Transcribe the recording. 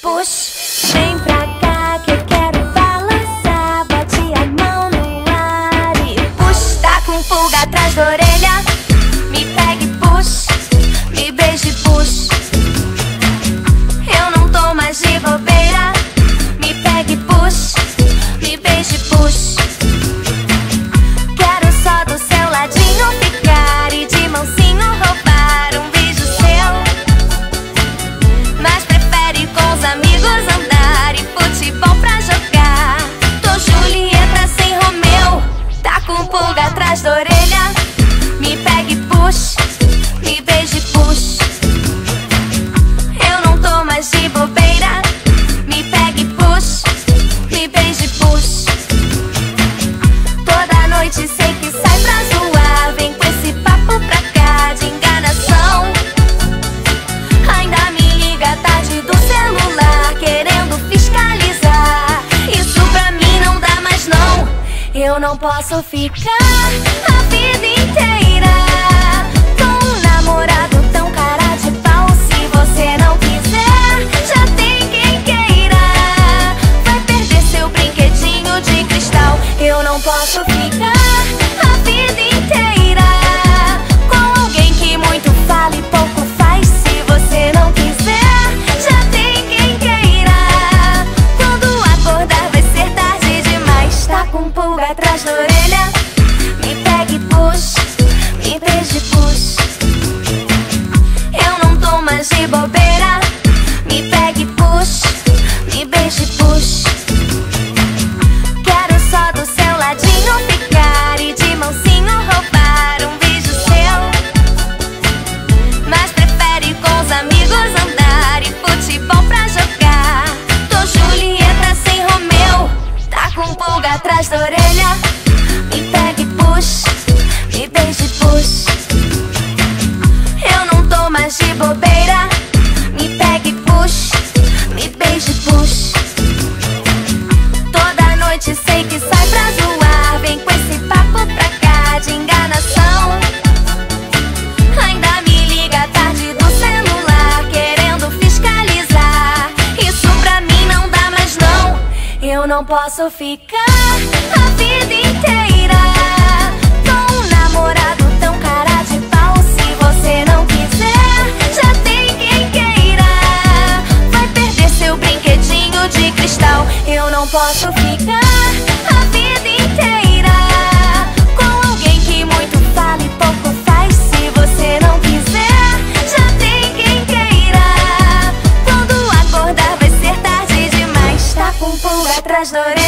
push. Vem pra cá que eu quero balançar. Bote a mão no ar e push. Tá com pulga atrás da orelha, me pegue, push. Me beije, push. Eu não tô mais de bobeira, me pegue, push. Me beije, push. Quero só do seu ladinho ficar e de mansinho roubar um beijo seu. Mas prefere com os amigos andar e futebol pra jogar. Tô Julieta sem Romeu, tá com pulga atrás da orelha, me pegue, push. Me beije, push. Eu não tô mais de bobeira, me pegue, push. Me beije, push. Toda noite sei que sai pra zoar, vem com esse papo pra cá de enganação. Ainda me liga tarde do celular, querendo fiscalizar. Isso pra mim não dá mais não. Eu não posso ficar a vida inteira com um namorado tão cara de pau. Se você não quiser, já tem quem queira. Vai perder seu brinquedinho de cristal. Eu não posso ficar a vida inteira com alguém que muito fala e pouco faz. Se você não quiser, já tem quem queira. Quando acordar vai ser tarde demais. Tá com pulga atrás da orelha, me pegue, push. Me beije, push. Eu não tô mais de bobeira, me pegue, push. Me beije, push. Quero só do seu ladinho ficar e de mansinho roubar um beijo seu. Mas prefere com os amigos andar e futebol pra jogar. Tô Julieta sem Romeu, tá com pulga atrás da orelha, me pegue, push. Me beije, push. Eu não tô mais de bobeira, me pegue, push. Me beije, push. Toda noite sei que sai pra zoar, vem com esse papo pra cá de enganação. Ainda me liga tarde do celular, querendo fiscalizar. Isso pra mim não dá mais não. Eu não posso ficar a vida inteira com um namorado tão cara de pau. Se você não quiser, já tem quem queira. Vai perder seu brinquedinho de cristal. Eu não posso ficar a vida inteira com alguém que muito fala e pouco faz. Se você não quiser, já tem quem queira. Quando acordar vai ser tarde demais. Tá com pulga atrás da orelha,